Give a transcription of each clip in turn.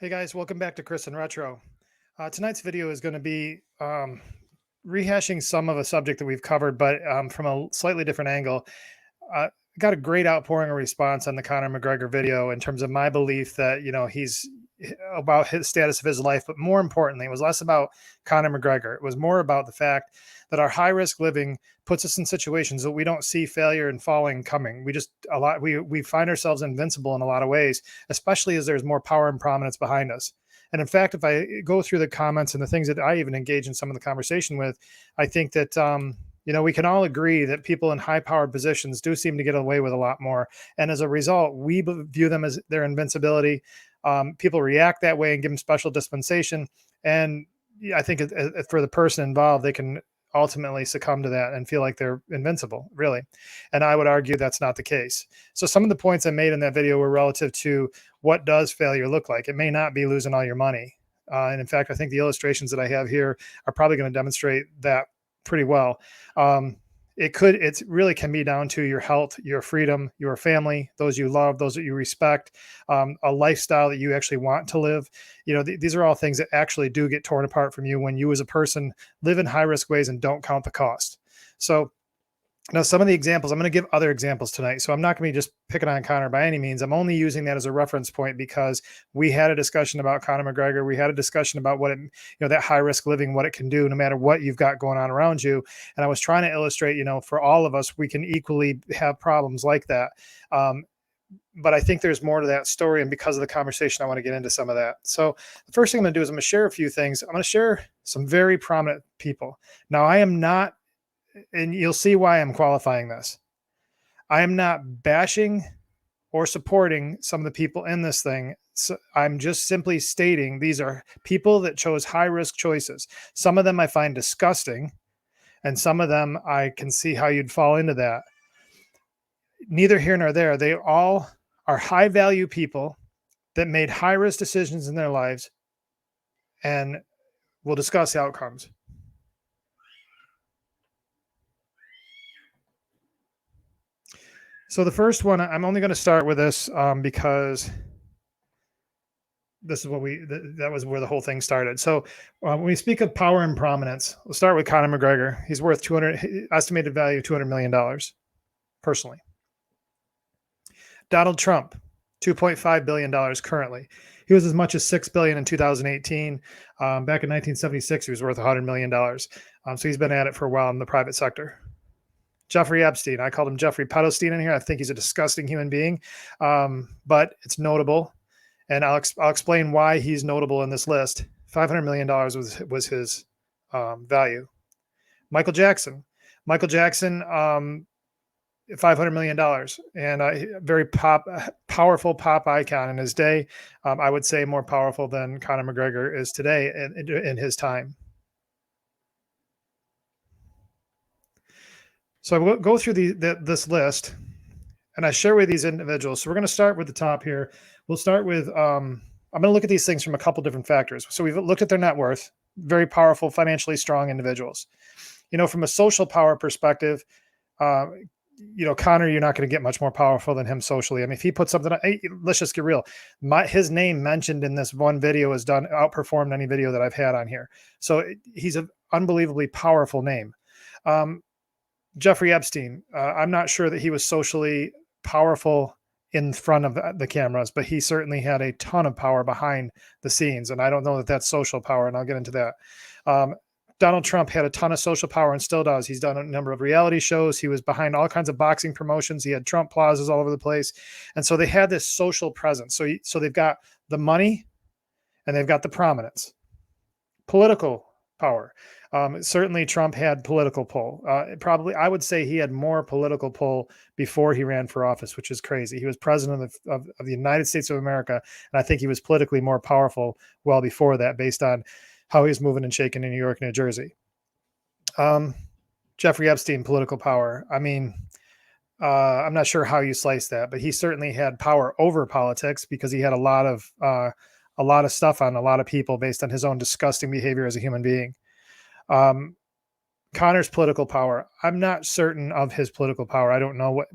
Hey guys, welcome back to Chris and Retro. Tonight's video is going to be rehashing some of a subject that we've covered, but from a slightly different angle. Got a great outpouring of response on the Conor McGregor video in terms of my belief that he's about his status of his life, but more importantly, it was less about Conor McGregor. It was more about the fact that our high risk living puts us in situations that we don't see failure and falling coming. We find ourselves invincible in a lot of ways, especially as there's more power and prominence behind us. And in fact, if I go through the comments and the things that I even engage in some of the conversation with, I think that we can all agree that people in high powered positions do seem to get away with a lot more. And as a result, we view them as their invincibility. People react that way and give them special dispensation. And I think for the person involved, they can ultimately succumb to that and feel like they're invincible, really. And I would argue that's not the case. So some of the points I made in that video were relative to what does failure look like. It may not be losing all your money. And in fact, I think the illustrations that I have here are probably going to demonstrate that pretty well. It really can be down to your health, your freedom, your family, those you love, those that you respect, a lifestyle that you actually want to live. These are all things that actually do get torn apart from you when you as a person live in high risk ways and don't count the cost. So now, some of the examples, I'm going to give other examples tonight. So I'm not going to be just picking on Conor by any means. I'm only using that as a reference point because we had a discussion about Conor McGregor. We had a discussion about that high risk living, what it can do no matter what you've got going on around you. And I was trying to illustrate, for all of us, we can equally have problems like that. But I think there's more to that story. And because of the conversation, I want to get into some of that. So the first thing I'm going to do is I'm going to share a few things. I'm going to share some very prominent people. Now, I am not, and you'll see why I'm qualifying this. I am not bashing or supporting some of the people in this thing. So I'm just simply stating these are people that chose high risk choices. Some of them I find disgusting, and some of them I can see how you'd fall into that. Neither here nor there. They all are high value people that made high risk decisions in their lives, and we'll discuss the outcomes. So the first one, I'm only going to start with this because this is what that was where the whole thing started. So when we speak of power and prominence, we'll start with Conor McGregor. He's worth estimated value of $200 million personally. Donald Trump, $2.5 billion currently. He was as much as $6 billion in 2018. Back in 1976, he was worth $100 million. So he's been at it for a while in the private sector. Jeffrey Epstein. I called him Jeffrey Pedosteen in here. I think he's a disgusting human being, but it's notable. And I'll explain why he's notable in this list. $500 million was his value. Michael Jackson. $500 million. And a very powerful pop icon in his day. I would say more powerful than Conor McGregor is today in his time. So I will go through this list, and I share with these individuals. So we're going to start with the top here. We'll start with, I'm going to look at these things from a couple different factors. So we've looked at their net worth, very powerful, financially strong individuals. From a social power perspective, Conor, you're not going to get much more powerful than him socially. I mean, if he puts something, let's just get real. His name mentioned in this one video has outperformed any video that I've had on here. So he's an unbelievably powerful name. Jeffrey Epstein, I'm not sure that he was socially powerful in front of the cameras, but he certainly had a ton of power behind the scenes. And I don't know that that's social power, and I'll get into that. Donald Trump had a ton of social power and still does. He's done a number of reality shows. He was behind all kinds of boxing promotions. He had Trump plazas all over the place. And so they had this social presence. So they've got the money and they've got the prominence. Political power. Certainly Trump had political pull. Probably, I would say he had more political pull before he ran for office, which is crazy. He was president of the United States of America, and I think he was politically more powerful well before that based on how he was moving and shaking in New York, New Jersey. Jeffrey Epstein, political power. I mean, I'm not sure how you slice that, but he certainly had power over politics because he had a lot of stuff on a lot of people based on his own disgusting behavior as a human being. Conor's political power. I'm not certain of his political power. I don't know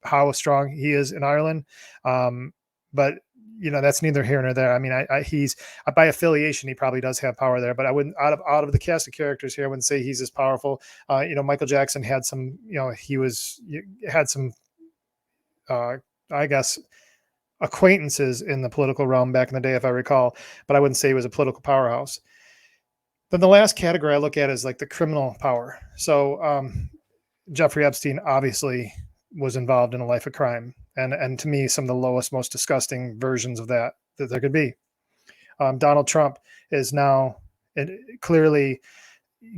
how strong he is in Ireland. But that's neither here nor there. I mean, he's by affiliation, he probably does have power there, but I wouldn't out of the cast of characters here, I wouldn't say he's as powerful. Michael Jackson had some, had some, I guess, acquaintances in the political realm back in the day, if I recall, but I wouldn't say he was a political powerhouse. Then the last category I look at is like the criminal power. So Jeffrey Epstein obviously was involved in a life of crime, and to me, some of the lowest, most disgusting versions of that there could be. Donald Trump is now clearly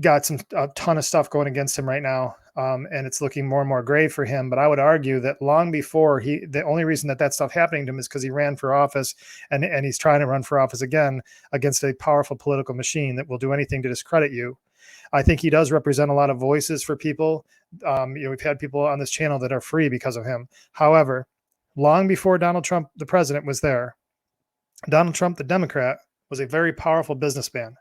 got a ton of stuff going against him right now, and it's looking more and more grave for him. But I would argue that long before the only reason that stuff happening to him is because he ran for office, and he's trying to run for office again against a powerful political machine that will do anything to discredit you. I think he does represent a lot of voices for people. We've had people on this channel that are free because of him. However, long before Donald Trump, the president, was there, Donald Trump, the Democrat, was a very powerful businessman.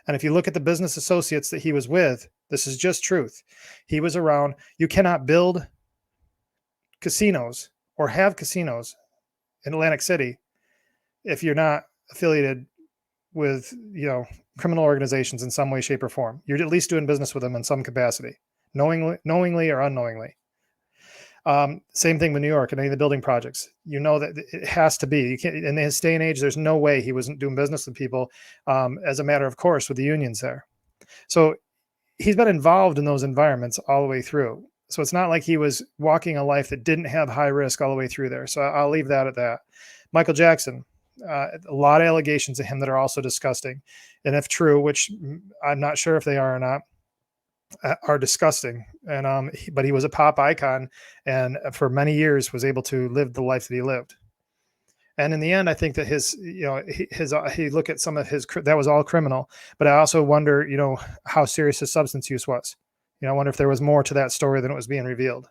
And if you look at the business associates that he was with, this is just truth. He was around. You cannot build casinos or have casinos in Atlantic City if you're not affiliated with, criminal organizations in some way, shape, or form. You're at least doing business with them in some capacity, knowingly or unknowingly. Same thing with New York and any of the building projects. That it has to be. You can't, in his day and age, there's no way he wasn't doing business with people, as a matter of course, with the unions there. So he's been involved in those environments all the way through. So it's not like he was walking a life that didn't have high risk all the way through there. So I'll leave that at that. Michael Jackson, a lot of allegations of him that are also disgusting. And if true, which I'm not sure if they are or not, are disgusting. And but he was a pop icon, and for many years was able to live the life that he lived. And in the end, I think that he look at some of his, that was all criminal. But I also wonder, how serious his substance use was. I wonder if there was more to that story than it was being revealed.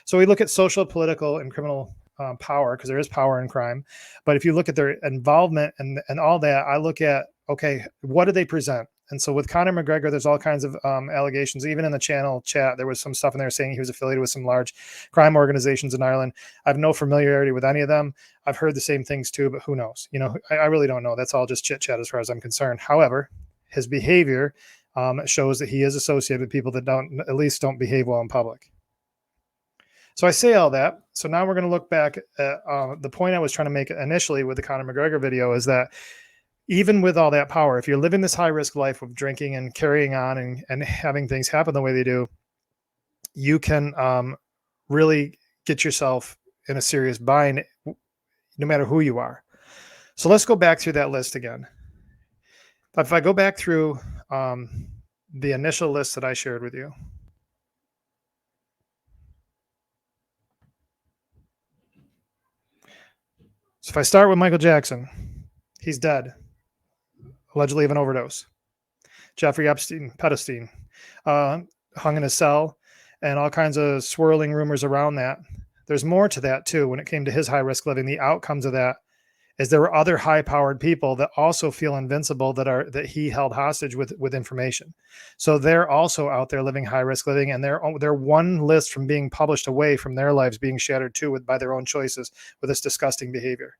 So we look at social, political, and criminal power, because there is power in crime. But if you look at their involvement and all that, I look at, okay, what do they present? And so with Conor McGregor, there's all kinds of allegations. Even in the channel chat, there was some stuff in there saying he was affiliated with some large crime organizations in Ireland. I have no familiarity with any of them. I've heard the same things too, but who knows? I really don't know. That's all just chit chat as far as I'm concerned. However, his behavior shows that he is associated with people that at least don't behave well in public. So I say all that. So now we're going to look back at the point I was trying to make initially with the Conor McGregor video, is that even with all that power, if you're living this high risk life of drinking and carrying on and having things happen the way they do, you can really get yourself in a serious bind, no matter who you are. So let's go back through that list again. If I go back through the initial list that I shared with you. So if I start with Michael Jackson, he's dead, allegedly of an overdose. Jeffrey Epstein, hung in a cell, and all kinds of swirling rumors around that. There's more to that too. When it came to his high risk living, the outcomes of that is there were other high powered people that also feel invincible that he held hostage with information. So they're also out there living high risk living, and they're one list from being published away from their lives being shattered too by their own choices with this disgusting behavior.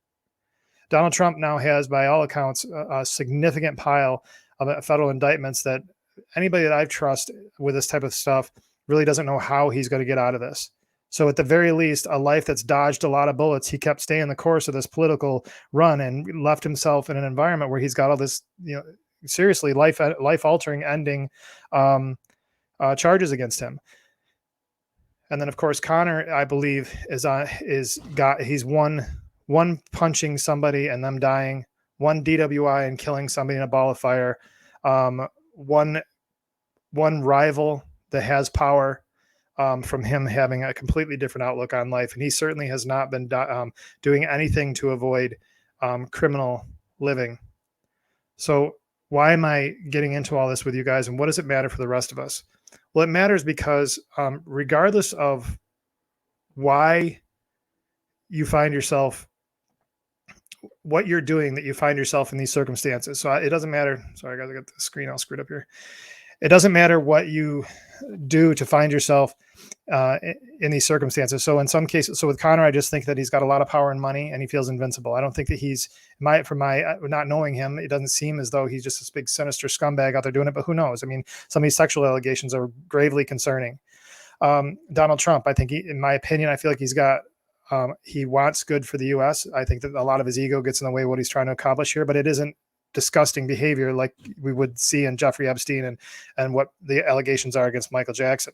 Donald Trump now has, by all accounts, a significant pile of federal indictments that anybody that I trust with this type of stuff really doesn't know how he's going to get out of this. So at the very least, a life that's dodged a lot of bullets, he kept staying the course of this political run and left himself in an environment where he's got all this, seriously life-altering ending charges against him. And then, of course, Conor, I believe, he's one punching somebody and them dying, one DWI and killing somebody in a ball of fire, one rival that has power, from him having a completely different outlook on life. And he certainly has not been doing anything to avoid criminal living. So why am I getting into all this with you guys, and what does it matter for the rest of us? Well, it matters because regardless of why you find yourself, what you're doing that you find yourself in these circumstances. So it doesn't matter. Sorry, guys, I got the screen all screwed up here. It doesn't matter what you do to find yourself in these circumstances. So in some cases, so with Connor, I just think that he's got a lot of power and money and he feels invincible. I don't think that he's from my not knowing him, it doesn't seem as though he's just this big sinister scumbag out there doing it, but who knows? I mean, some of these sexual allegations are gravely concerning. Donald Trump, I think in my opinion, I feel like he wants good for the U.S. I think that a lot of his ego gets in the way of what he's trying to accomplish here, but it isn't disgusting behavior like we would see in Jeffrey Epstein and what the allegations are against Michael Jackson.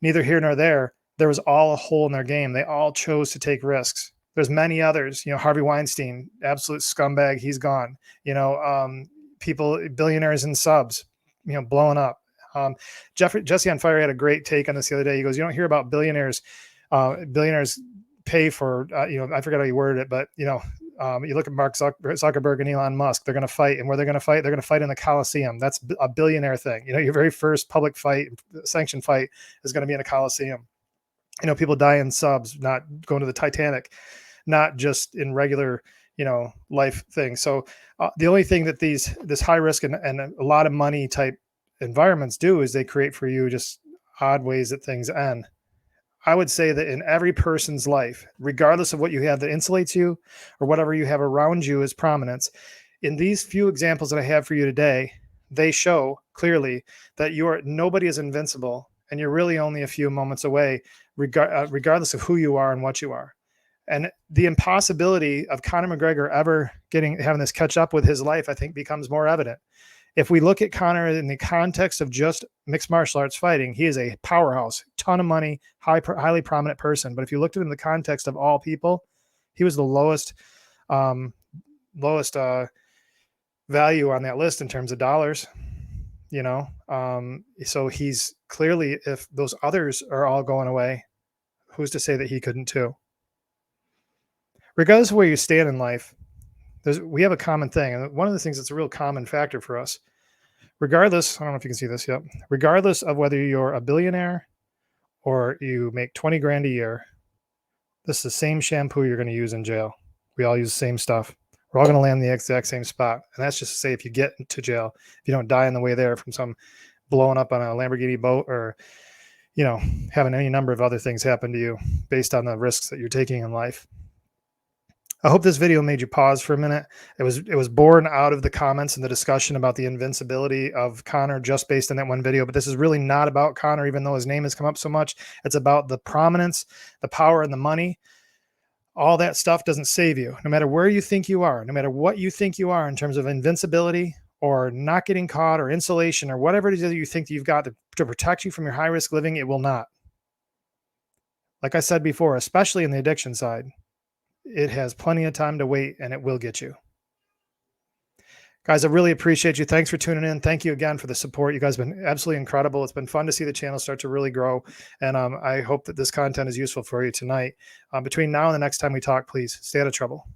Neither here nor there. There was all a hole in their game. They all chose to take risks. There's many others, Harvey Weinstein, absolute scumbag. He's gone, people, billionaires and subs, blowing up. Jesse on Fire had a great take on this the other day. He goes, you don't hear about billionaires pay for, I forgot how you worded it, but you look at Mark Zuckerberg and Elon Musk, they're going to fight. And where they're going to fight? They're going to fight in the Coliseum. That's a billionaire thing. Your very first public fight, sanctioned fight, is going to be in a Coliseum. People die in subs, not going to the Titanic, not just in regular, life things. So the only thing that this high risk and a lot of money type environments do is they create for you just odd ways that things end. I would say that in every person's life, regardless of what you have that insulates you or whatever you have around you as prominence, in these few examples that I have for you today, they show clearly that nobody is invincible and you're really only a few moments away, regardless of who you are and what you are. And the impossibility of Conor McGregor ever having this catch up with his life, I think, becomes more evident. If we look at Conor in the context of just mixed martial arts fighting, he is a powerhouse, ton of money, highly prominent person. But if you looked at him in the context of all people, he was the lowest value on that list in terms of dollars. So he's clearly, if those others are all going away, who's to say that he couldn't too? Regardless of where you stand in life, we have a common thing. And one of the things that's a real common factor for us, regardless, I don't know if you can see this yet, regardless of whether you're a billionaire or you make 20 grand a year, this is the same shampoo you're going to use in jail. We all use the same stuff. We're all going to land in the exact same spot. And that's just to say, if you get to jail, if you don't die on the way there from some blowing up on a Lamborghini boat or, having any number of other things happen to you based on the risks that you're taking in life. I hope this video made you pause for a minute. It was born out of the comments and the discussion about the invincibility of Conor just based on that one video. But this is really not about Conor, even though his name has come up so much. It's about the prominence, the power, and the money. All that stuff doesn't save you. No matter where you think you are, no matter what you think you are in terms of invincibility or not getting caught or insulation or whatever it is that you think that you've got to protect you from your high-risk living, it will not. Like I said before, especially in the addiction side, it has plenty of time to wait and it will get you. Guys, I really appreciate you. Thanks for tuning in. Thank you again for the support. You guys have been absolutely incredible. It's been fun to see the channel start to really grow. And I hope that this content is useful for you tonight. Between now and the next time we talk, please stay out of trouble.